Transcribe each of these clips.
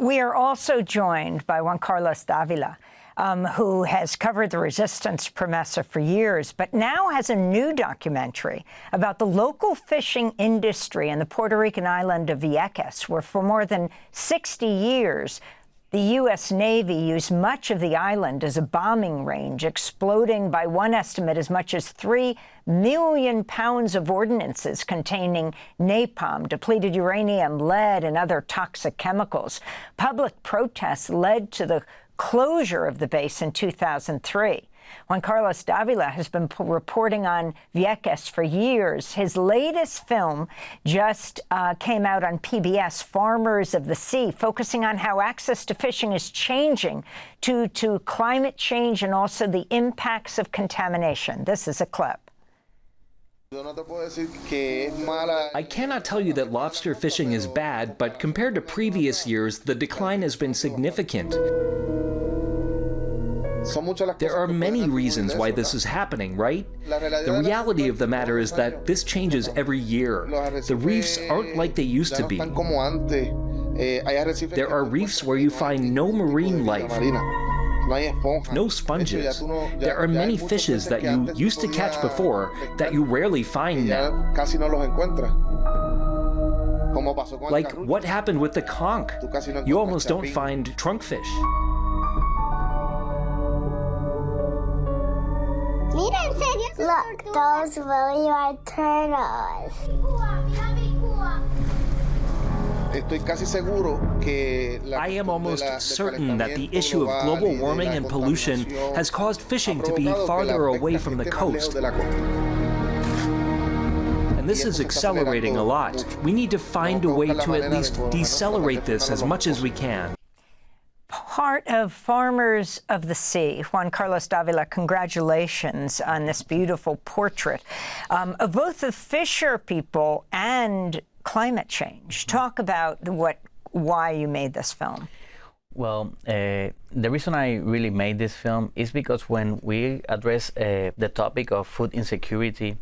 We are also joined by Juan Carlos Dávila, who has covered the resistance promesa for years, but now has a new documentary about the local fishing industry in the Puerto Rican island of Vieques, where for more than 60 years, the U.S. Navy used much of the island as a bombing range, exploding by one estimate as much as 3 million pounds of ordnances containing napalm, depleted uranium, lead, and other toxic chemicals. Public protests led to the closure of the base in 2003. Juan Carlos Dávila has been reporting on Vieques for years. His latest film just came out on PBS, Farmers of the Sea, focusing on how access to fishing is changing due to climate change and also the impacts of contamination. This is a clip. I cannot tell you that lobster fishing is bad, but compared to previous years, the decline has been significant. There are many reasons why this is happening, right? The reality of the matter is that this changes every year. The reefs aren't like they used to be. There are reefs where you find no marine life, no sponges. There are many fishes that you used to catch before that you rarely find now. Like what happened with the conch? You almost don't find trunkfish. Look, those really are turtles. I am almost certain that the issue of global warming and pollution has caused fishing to be farther away from the coast. And this is accelerating a lot. We need to find a way to at least decelerate this as much as we can. Part of Farmers of the Sea. Juan Carlos Dávila, congratulations on this beautiful portrait of both the fisher people and climate change. Talk about why you made this film. Well, the reason I really made this film is because when we address the topic of food insecurity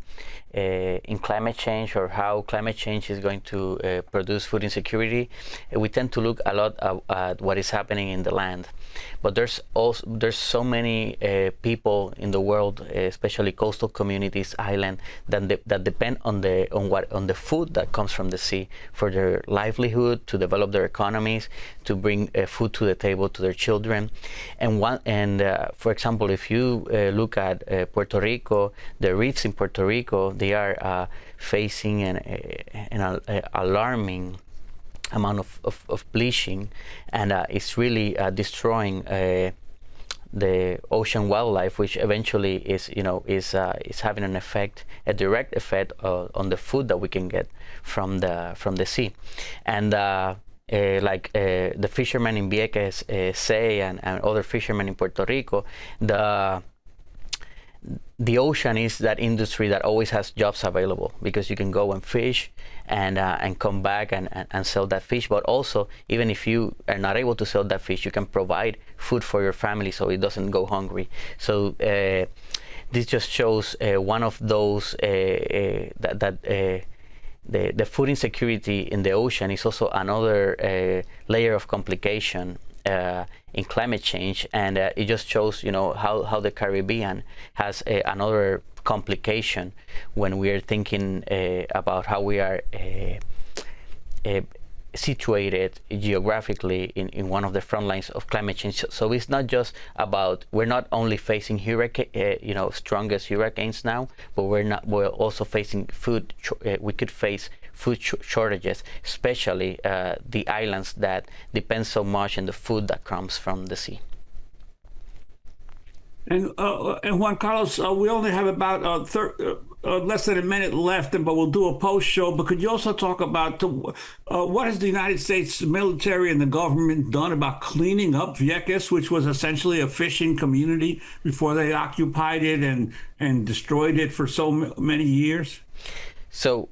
in climate change, or how climate change is going to produce food insecurity, we tend to look a lot at what is happening in the land. But there's so many people in the world, especially coastal communities, island, that depend on the food that comes from the sea for their livelihood, to develop their economies, to bring food to the table to their children. And for example, if you look at Puerto Rico, the reefs in Puerto Rico, they are facing an alarming amount of bleaching, and it's really destroying the ocean wildlife, which eventually is having an effect, a direct effect on the food that we can get from the sea. And like the fishermen in Vieques say, and other fishermen in Puerto Rico, the ocean is that industry that always has jobs available, because you can go and fish and come back and sell that fish. But also, even if you are not able to sell that fish, you can provide food for your family so it doesn't go hungry. So this just shows one of those the food insecurity in the ocean is also another layer of complication in climate change, and it just shows, how the Caribbean has another complication when we are thinking about how we are situated geographically in one of the front lines of climate change. So it's not just about, we're not only facing strongest hurricanes now, but we're also facing we could face food shortages, especially the islands that depend so much on the food that comes from the sea. And Juan Carlos, we only have about less than a minute left, but we'll do a post show. But could you also talk about what has the United States military and the government done about cleaning up Vieques, which was essentially a fishing community before they occupied it and destroyed it for so many years? So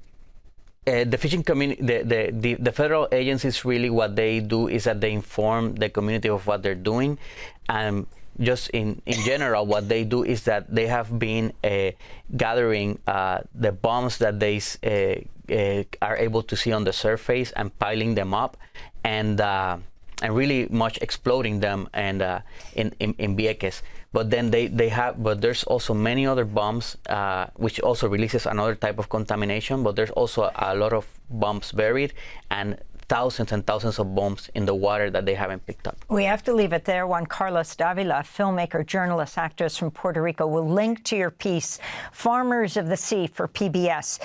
the fishing community, the federal agencies, really what they do is that they inform the community of what they're doing. Just in general, what they do is that they have been gathering the bombs that they are able to see on the surface and piling them up, and really much exploding them and in Vieques. But then but there's also many other bombs, which also releases another type of contamination. But there's also a lot of bombs buried and thousands and thousands of bombs in the water that they haven't picked up. We have to leave it there. Juan Carlos Dávila, filmmaker, journalist, activist from Puerto Rico, will link to your piece, Farmers of the Sea, for PBS.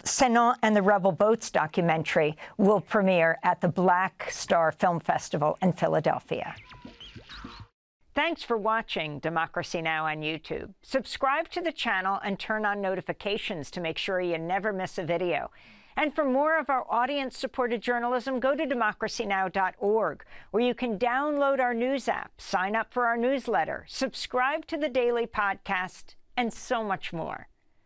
Senat and the Rebel Boats documentary will premiere at the Black Star Film Festival in Philadelphia. Thanks for watching Democracy Now! On YouTube. Subscribe to the channel and turn on notifications to make sure you never miss a video. And for more of our audience-supported journalism, go to democracynow.org, where you can download our news app, sign up for our newsletter, subscribe to the daily podcast, and so much more.